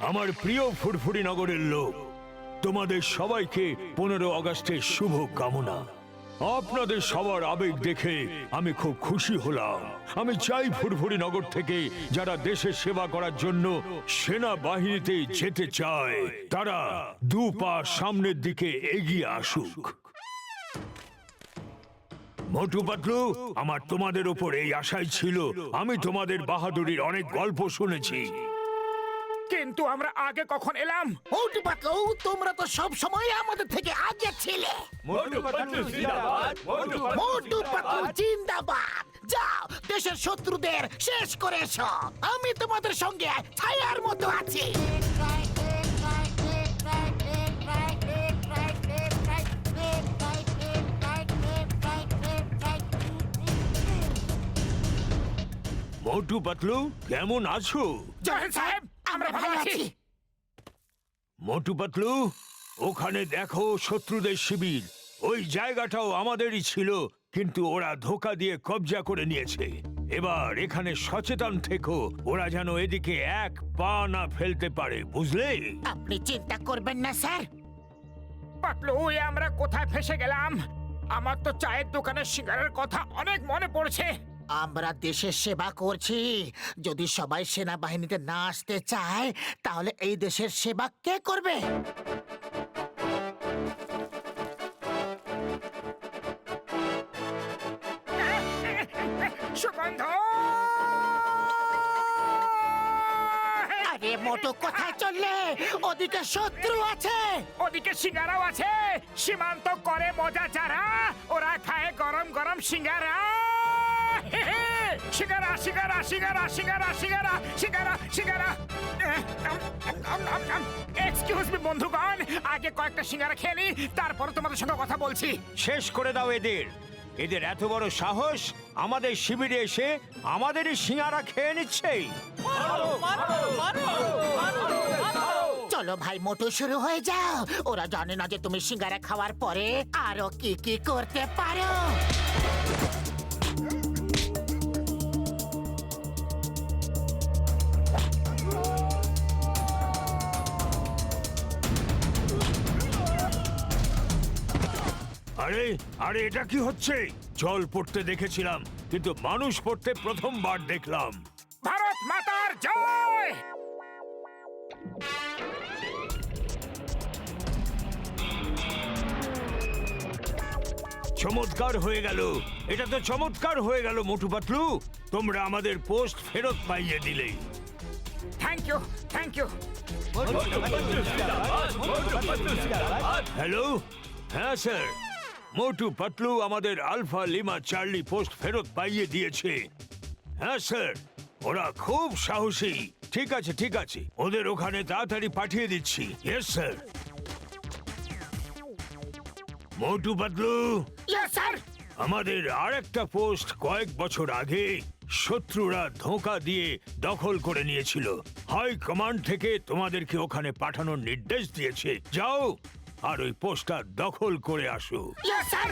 আমার প্রিয় ফুরফুরি নগরের লোক, তোমাদের সবাইকে 15 আগস্টের শুভ কামনা। আপনাদের সবার আবেগ দেখে আমি খুব খুশি হলাম। আমি চাই ফুরফুরি নগর থেকে যারা দেশের সেবা করার জন্য সেনাবাহিনীতে যেতে চায় তারা 2 পা সামনের দিকে এগিয়ে আসুক। মোটু পাতলু, আমার তোমাদের উপর এই আশাই ছিল। আমি তোমাদের বাহাদুরির অনেক গল্প শুনেছি, কিন্তু আমরা আগে কখন এলাম? মোটু পাতলু, তোমরা তো সব সময় আমাদের থেকে আগে ছিলে। মোটু পাতলু জিন্দাবাদ, মোটু পাতলু জিন্দাবাদ। যাও, দেশের শত্রুদের শেষ করে এসো। আমি তোমাদের সঙ্গে ছায়ার মতো আছি। মোটু পাতলু কেমন আছো? জয়েন সাহেব, আমরা ভালো আছি। মোটু পাতলু, ওখানে দেখো শত্রুদের শিবির। ওই জায়গাটাও আমাদেরই ছিল, কিন্তু ওরা ধোঁকা দিয়ে কবজা করে নিয়েছে। এবার এখানে সচেতন থেকো, ওরা যেন এদিকে এক পা না ফেলতে পারে, বুঝলে? আপনি চিন্তা করবেন না স্যার। পাতলু, এ আমরা কোথায় ফেসে গেলাম? আমার তো চায়ের দোকানের সিঙ্গারের কথা অনেক মনে পড়ছে। আমরা দেশের সেবা করছি। যদি সবাই সেনাবাহিনীতে না আসতে চায় তাহলে এই দেশের সেবা কে করবে? সুগন্ধ! আরে মোটু, কোথায় চললে? ওদিকে শত্রু আছে। ওদিকে সিঙ্গারাও আছে। সীমান্ত করে মজা যারা, ওরা খায় গরম গরম সিঙ্গারা। সিঙ্গারা সিঙ্গারা সিঙ্গারা সিঙ্গারা সিঙ্গারা সিঙ্গারা সিঙ্গারা। এক্সকিউজ মি বন্ধুগণ, আগে কয়েকটা সিঙ্গারা খেয়ে নি, তারপর তোমাদের সঙ্গে কথা বলছি। শেষ করে দাও এদের। এদের এত বড় সাহস আমাদের শিবিরে এসে আমাদেরই সিঙ্গারা খেয়ে নিচ্ছে। চলো ভাই মোটু, শুরু হয়ে যাও। ওরা জানে না যে তুমি সিঙ্গারা খাওয়ার পরে আরো কি কি করতে পারো। আরে আরে, এটা কি হচ্ছে? জল পড়তে দেখেছিলাম, কিন্তু মানুষ পড়তে প্রথমবার দেখলাম। ভারত মাতার জয়! চমৎকার হয়ে গেল, এটা তো চমৎকার হয়ে গেল মোটু পাতলু। তোমরা আমাদের পোস্ট ফেরত পাইয়ে দিলে। Thank you, thank you. Hello, হ্যাঁ স্যার, মোটু পাতলু আমাদের আলফা লিমা চার্লি পোস্ট ফেরত পাইয়ে দিয়েছে। হ্যাঁ স্যার, ওরা খুব সাহসী। ঠিক আছে ঠিক আছে, ওদের ওখানে তাড়াতাড়ি পাঠিয়ে দিচ্ছি। Yes sir. Motu Patlu, yes sir. আমাদের আরেকটা পোস্ট কয়েক বছর আগে শত্রুরা ধোঁকা দিয়ে দখল করে নিয়েছিল। হাই কমান্ড থেকে তোমাদেরকে ওখানে পাঠানোর নির্দেশ দিয়েছে। যাও আর ওই পোস্টটা দখল করে আসো। Yes sir.